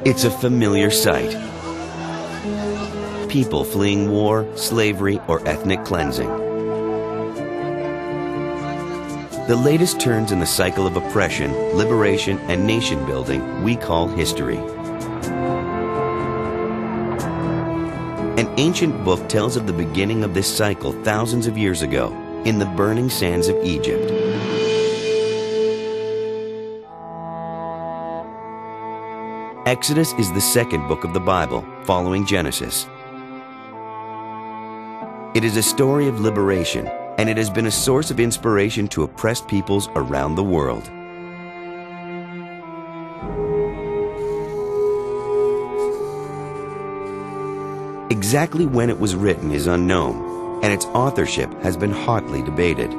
It's a familiar sight. People fleeing war, slavery, or ethnic cleansing. The latest turns in the cycle of oppression, liberation, and nation building we call history. An ancient book tells of the beginning of this cycle thousands of years ago in the burning sands of Egypt. Exodus is the second book of the Bible, following Genesis. It is a story of liberation, and it has been a source of inspiration to oppressed peoples around the world. Exactly when it was written is unknown, and its authorship has been hotly debated.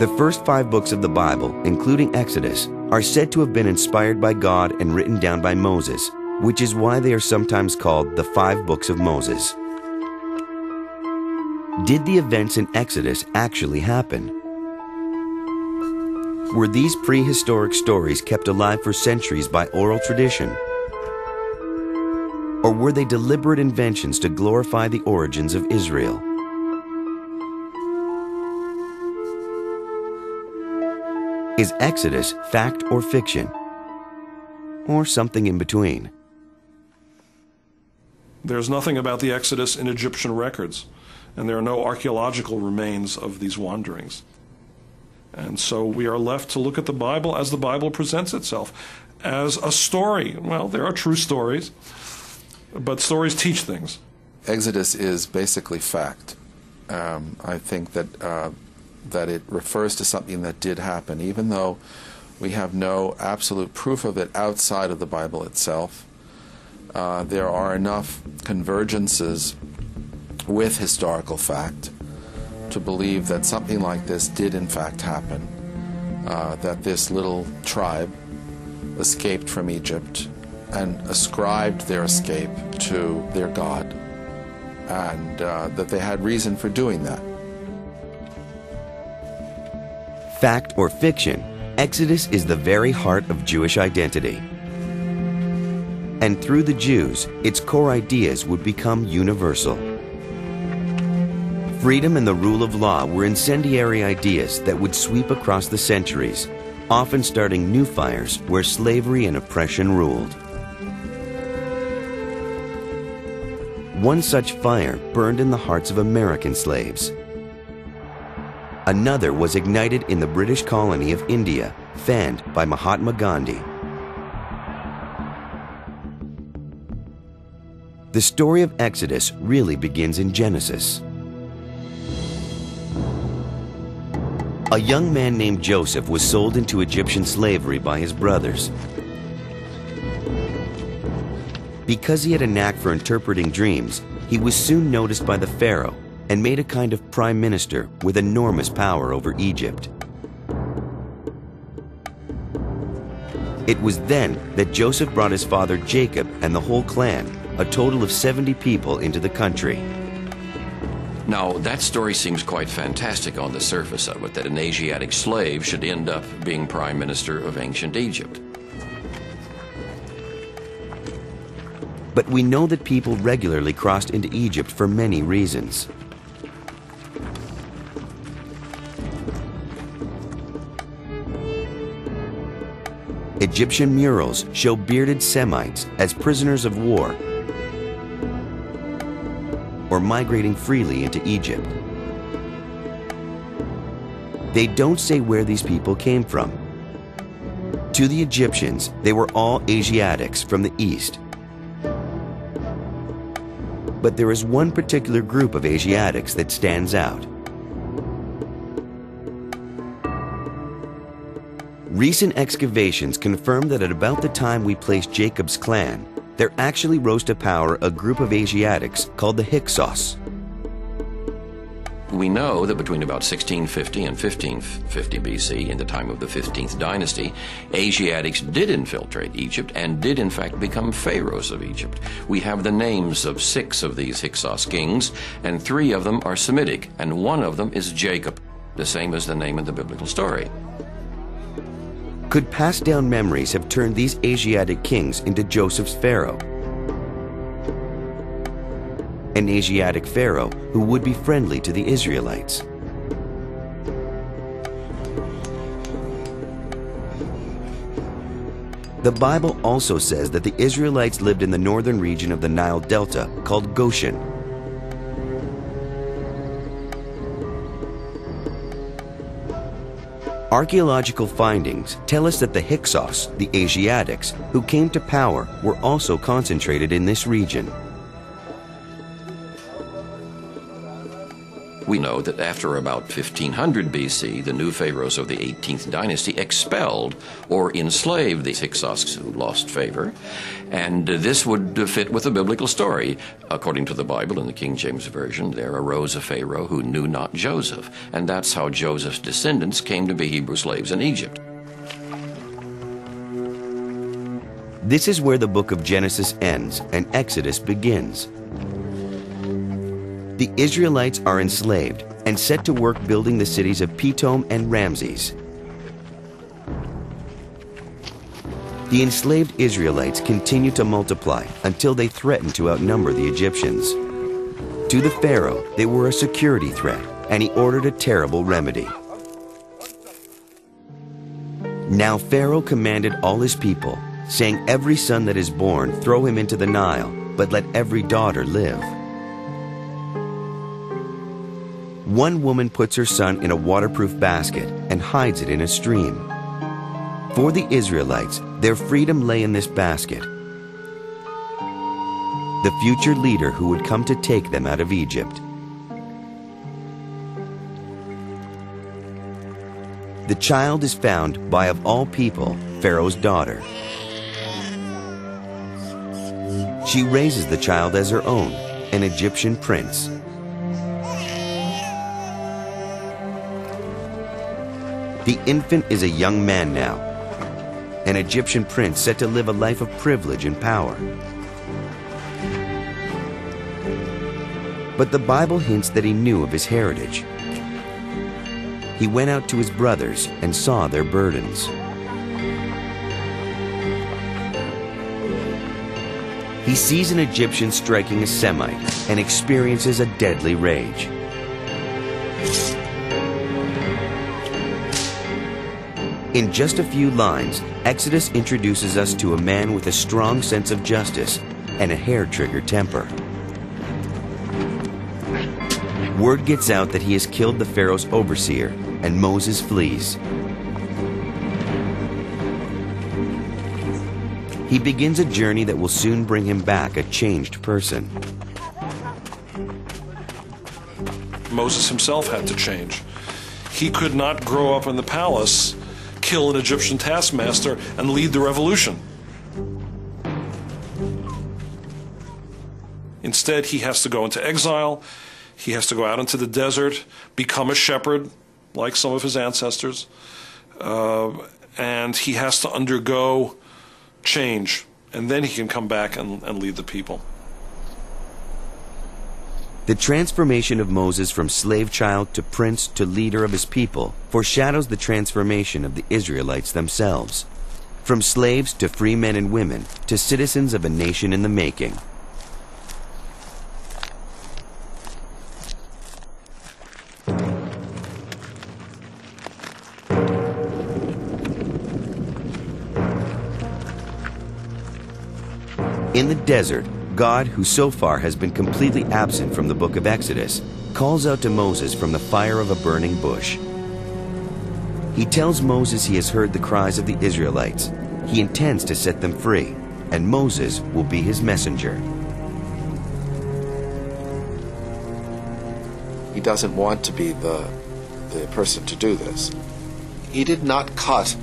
The first 5 books of the Bible, including Exodus, are said to have been inspired by God and written down by Moses, which is why they are sometimes called the 5 books of Moses. Did the events in Exodus actually happen? Were these prehistoric stories kept alive for centuries by oral tradition? Or were they deliberate inventions to glorify the origins of Israel? Is Exodus fact or fiction? Or something in between? There's nothing about the Exodus in Egyptian records, and there are no archaeological remains of these wanderings. And so we are left to look at the Bible as the Bible presents itself, as a story. Well, there are true stories, but stories teach things. Exodus is basically fact. I think that that it refers to something that did happen, even though we have no absolute proof of it outside of the Bible itself. There are enough convergences with historical fact to believe that something like this did in fact happen, that this little tribe escaped from Egypt and ascribed their escape to their God, and that they had reason for doing that. Fact or fiction, Exodus is the very heart of Jewish identity. And through the Jews, its core ideas would become universal. Freedom and the rule of law were incendiary ideas that would sweep across the centuries, often starting new fires where slavery and oppression ruled. One such fire burned in the hearts of American slaves. Another was ignited in the British colony of India, fanned by Mahatma Gandhi. The story of Exodus really begins in Genesis. A young man named Joseph was sold into Egyptian slavery by his brothers. Because he had a knack for interpreting dreams, he was soon noticed by the Pharaoh and made a kind of prime minister with enormous power over Egypt. It was then that Joseph brought his father Jacob and the whole clan, a total of 70 people, into the country. Now, that story seems quite fantastic on the surface of it, that an Asiatic slave should end up being prime minister of ancient Egypt. But we know that people regularly crossed into Egypt for many reasons. Egyptian murals show bearded Semites as prisoners of war or migrating freely into Egypt. They don't say where these people came from. To the Egyptians, they were all Asiatics from the East. But there is one particular group of Asiatics that stands out. Recent excavations confirm that at about the time we place Jacob's clan, there actually rose to power a group of Asiatics called the Hyksos. We know that between about 1650 and 1550 BC, in the time of the 15th dynasty, Asiatics did infiltrate Egypt and did in fact become pharaohs of Egypt. We have the names of 6 of these Hyksos kings, and 3 of them are Semitic, and 1 of them is Jacob, the same as the name in the biblical story. Could passed down memories have turned these Asiatic kings into Joseph's Pharaoh? An Asiatic Pharaoh who would be friendly to the Israelites. The Bible also says that the Israelites lived in the northern region of the Nile Delta called Goshen. Archaeological findings tell us that the Hyksos, the Asiatics, who came to power, were also concentrated in this region. We know that after about 1500 BC, the new pharaohs of the 18th dynasty expelled or enslaved the Hyksos who lost favor, and this would fit with the biblical story. According to the Bible in the King James Version, there arose a pharaoh who knew not Joseph, and that's how Joseph's descendants came to be Hebrew slaves in Egypt. This is where the book of Genesis ends and Exodus begins. The Israelites are enslaved and set to work building the cities of Pithom and Ramses. The enslaved Israelites continue to multiply until they threaten to outnumber the Egyptians. To the Pharaoh, they were a security threat, and he ordered a terrible remedy. Now Pharaoh commanded all his people, saying, "Every son that is born, throw him into the Nile, but let every daughter live." One woman puts her son in a waterproof basket and hides it in a stream. For the Israelites, their freedom lay in this basket, the future leader who would come to take them out of Egypt. The child is found by, of all people, Pharaoh's daughter. She raises the child as her own, an Egyptian prince. The infant is a young man now, an Egyptian prince set to live a life of privilege and power. But the Bible hints that he knew of his heritage. He went out to his brothers and saw their burdens. He sees an Egyptian striking a Semite and experiences a deadly rage. In just a few lines, Exodus introduces us to a man with a strong sense of justice and a hair-trigger temper. Word gets out that he has killed the Pharaoh's overseer, and Moses flees. He begins a journey that will soon bring him back a changed person. Moses himself had to change. He could not grow up in the palace, kill an Egyptian taskmaster, and lead the revolution. Instead, he has to go into exile. He has to go out into the desert, become a shepherd, like some of his ancestors, and he has to undergo change, and then he can come back and lead the people. The transformation of Moses from slave child to prince to leader of his people foreshadows the transformation of the Israelites themselves, from slaves to free men and women to citizens of a nation in the making. In the desert, God, who so far has been completely absent from the book of Exodus, calls out to Moses from the fire of a burning bush. He tells Moses he has heard the cries of the Israelites. He intends to set them free, and Moses will be his messenger. He doesn't want to be the person to do this. He did not cut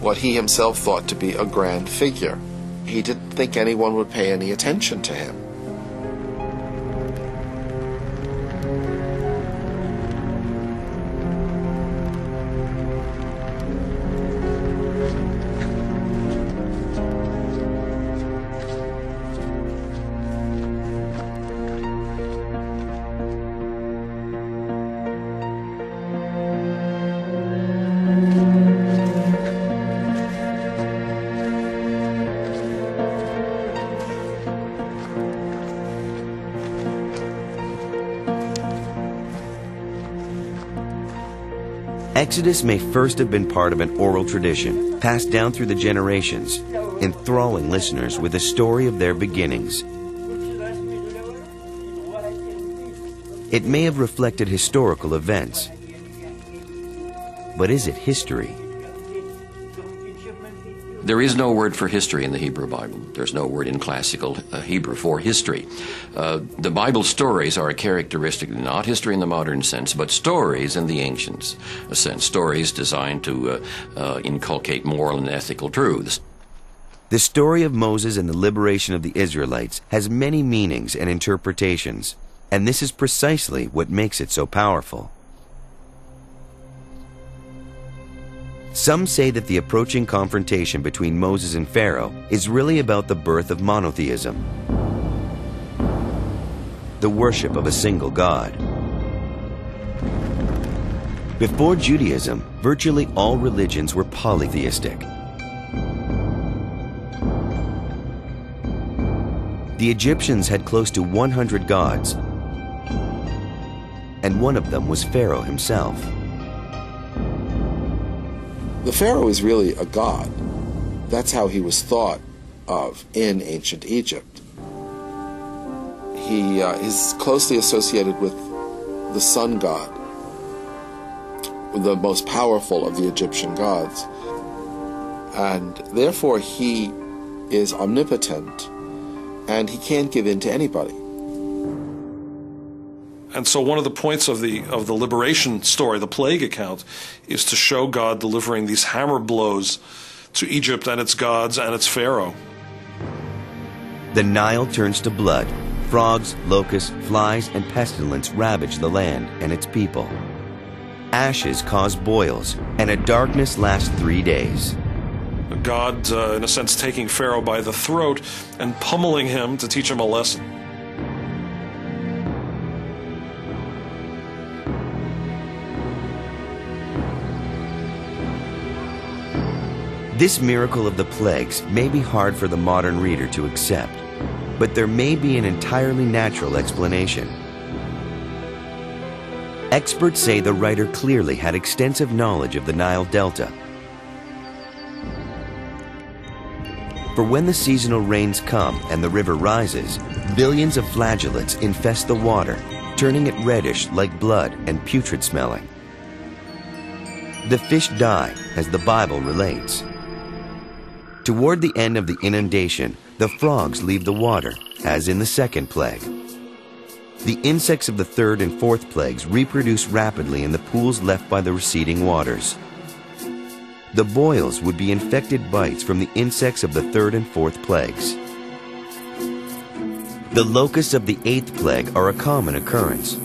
what he himself thought to be a grand figure. He didn't think anyone would pay any attention to him. Exodus may first have been part of an oral tradition, passed down through the generations, enthralling listeners with a story of their beginnings. It may have reflected historical events, but is it history? There is no word for history in the Hebrew Bible. There's no word in classical Hebrew for history. The Bible stories are a characteristic, not history in the modern sense, but stories in the ancient sense, stories designed to inculcate moral and ethical truths. The story of Moses and the liberation of the Israelites has many meanings and interpretations, and this is precisely what makes it so powerful. Some say that the approaching confrontation between Moses and Pharaoh is really about the birth of monotheism, the worship of a single God. Before Judaism, virtually all religions were polytheistic. The Egyptians had close to 100 gods, and one of them was Pharaoh himself. The Pharaoh is really a god. That's how he was thought of in ancient Egypt. He is closely associated with the sun god, the most powerful of the Egyptian gods. And therefore he is omnipotent, and he can't give in to anybody. And so one of the points of the liberation story, the plague account, is to show God delivering these hammer blows to Egypt and its gods and its Pharaoh. The Nile turns to blood. Frogs, locusts, flies, and pestilence ravage the land and its people. Ashes cause boils, and a darkness lasts 3 days. God, in a sense, taking Pharaoh by the throat and pummeling him to teach him a lesson. This miracle of the plagues may be hard for the modern reader to accept, but there may be an entirely natural explanation. Experts say the writer clearly had extensive knowledge of the Nile Delta. For when the seasonal rains come and the river rises, billions of flagellates infest the water, turning it reddish like blood and putrid smelling. The fish die, as the Bible relates. Toward the end of the inundation, the frogs leave the water, as in the second plague. The insects of the third and fourth plagues reproduce rapidly in the pools left by the receding waters. The boils would be infected bites from the insects of the third and fourth plagues. The locusts of the eighth plague are a common occurrence,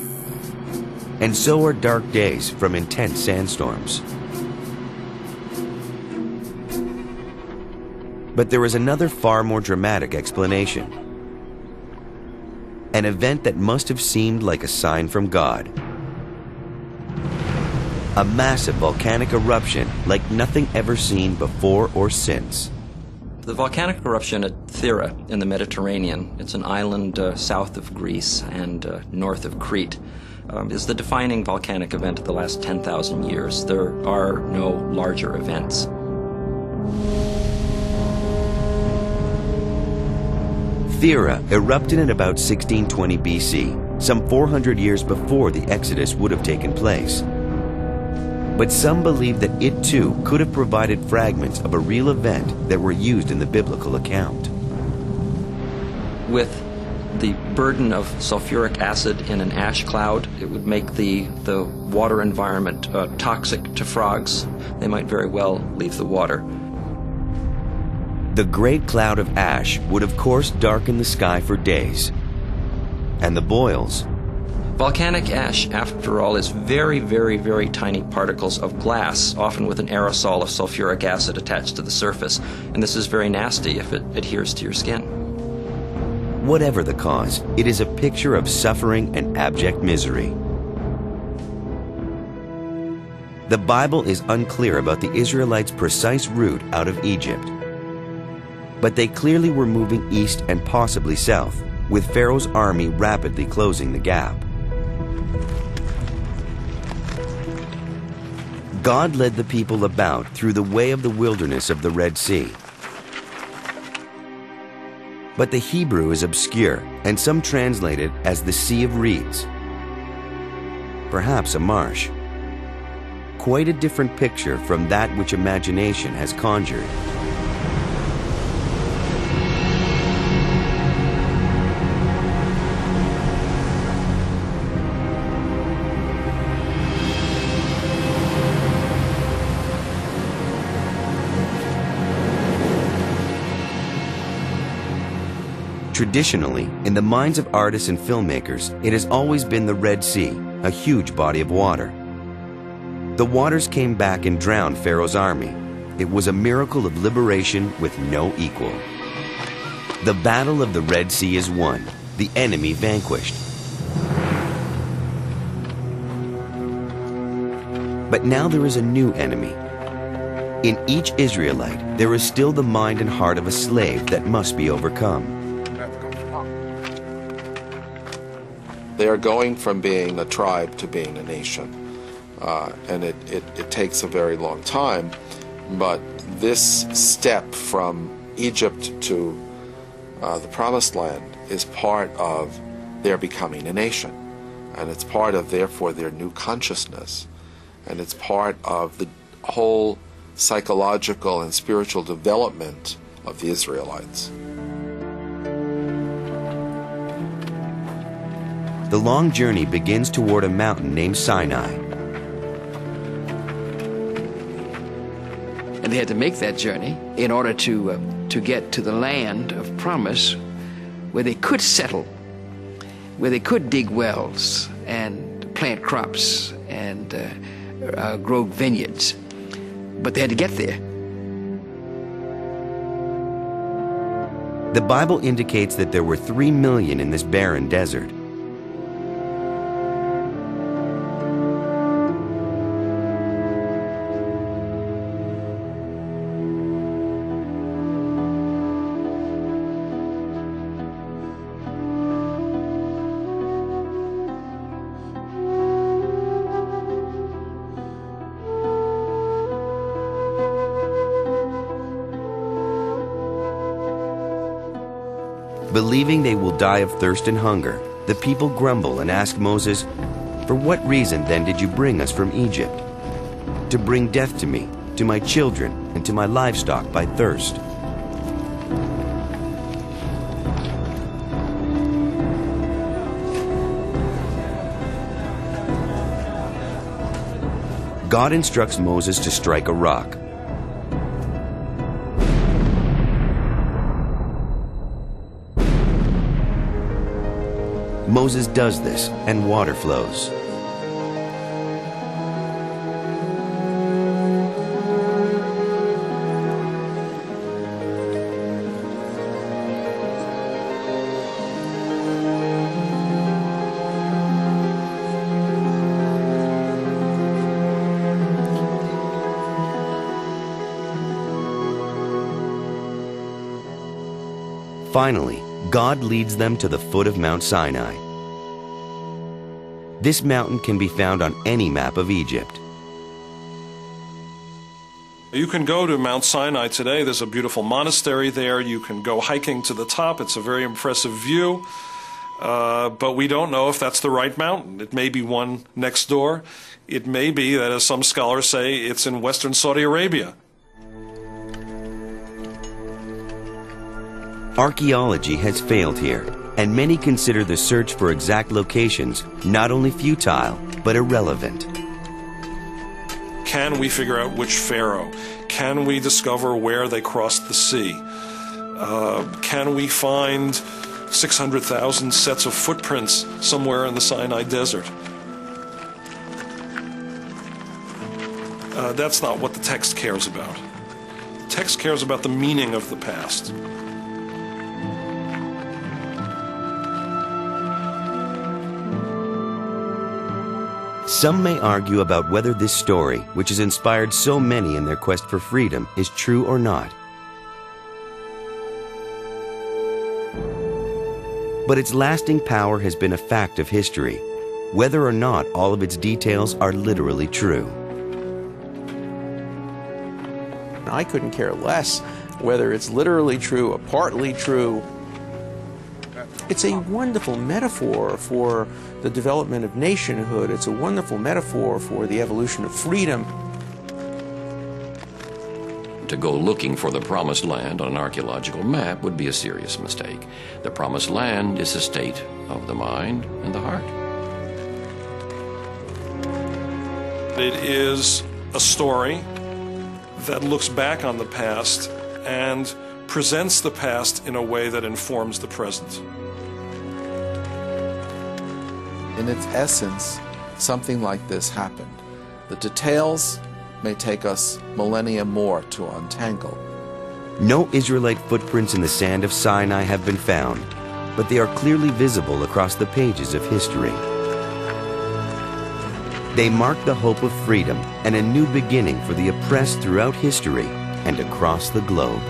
and so are dark days from intense sandstorms. But there is another far more dramatic explanation. An event that must have seemed like a sign from God. A massive volcanic eruption like nothing ever seen before or since. The volcanic eruption at Thera in the Mediterranean, it's an island south of Greece and north of Crete, is the defining volcanic event of the last 10,000 years. There are no larger events. Thera erupted in about 1620 BC, some 400 years before the Exodus would have taken place. But some believe that it too could have provided fragments of a real event that were used in the biblical account. With the burden of sulfuric acid in an ash cloud, it would make the water environment toxic to frogs. They might very well leave the water. The great cloud of ash would of course darken the sky for days. And the boils. Volcanic ash, after all, is very, very, very tiny particles of glass, often with an aerosol of sulfuric acid attached to the surface. And this is very nasty if it adheres to your skin. Whatever the cause, it is a picture of suffering and abject misery. The Bible is unclear about the Israelites' precise route out of Egypt. But they clearly were moving east and possibly south, with Pharaoh's army rapidly closing the gap. God led the people about through the way of the wilderness of the Red Sea. But the Hebrew is obscure, and some translate it as the Sea of Reeds. Perhaps a marsh. Quite a different picture from that which imagination has conjured. Traditionally, in the minds of artists and filmmakers, it has always been the Red Sea, a huge body of water. The waters came back and drowned Pharaoh's army. It was a miracle of liberation with no equal. The battle of the Red Sea is won, the enemy vanquished. But now there is a new enemy. In each Israelite, there is still the mind and heart of a slave that must be overcome. They are going from being a tribe to being a nation. And it takes a very long time, but this step from Egypt to the Promised Land is part of their becoming a nation. And it's part of, therefore, their new consciousness. And it's part of the whole psychological and spiritual development of the Israelites. The long journey begins toward a mountain named Sinai. And they had to make that journey in order to get to the land of promise where they could settle, where they could dig wells and plant crops and grow vineyards. But they had to get there. The Bible indicates that there were 3 million in this barren desert. Believing they will die of thirst and hunger, the people grumble and ask Moses, "For what reason then did you bring us from Egypt? To bring death to me, to my children, and to my livestock by thirst." God instructs Moses to strike a rock. Moses does this, and water flows. Finally, God leads them to the foot of Mount Sinai. This mountain can be found on any map of Egypt. You can go to Mount Sinai today. There's a beautiful monastery there. You can go hiking to the top. It's a very impressive view. But we don't know if that's the right mountain. It may be one next door. It may be that, as some scholars say, it's in western Saudi Arabia. Archaeology has failed here, and many consider the search for exact locations not only futile, but irrelevant. Can we figure out which pharaoh? Can we discover where they crossed the sea? Can we find 600,000 sets of footprints somewhere in the Sinai desert? That's not what the text cares about. The text cares about the meaning of the past. Some may argue about whether this story, which has inspired so many in their quest for freedom, is true or not. But its lasting power has been a fact of history, whether or not all of its details are literally true. I couldn't care less whether it's literally true or partly true. It's a wonderful metaphor for the development of nationhood. It's a wonderful metaphor for the evolution of freedom. To go looking for the Promised Land on an archaeological map would be a serious mistake. The Promised Land is a state of the mind and the heart. It is a story that looks back on the past and presents the past in a way that informs the present. In its essence, something like this happened. The details may take us millennia more to untangle. No Israelite footprints in the sand of Sinai have been found, but they are clearly visible across the pages of history. They mark the hope of freedom and a new beginning for the oppressed throughout history and across the globe.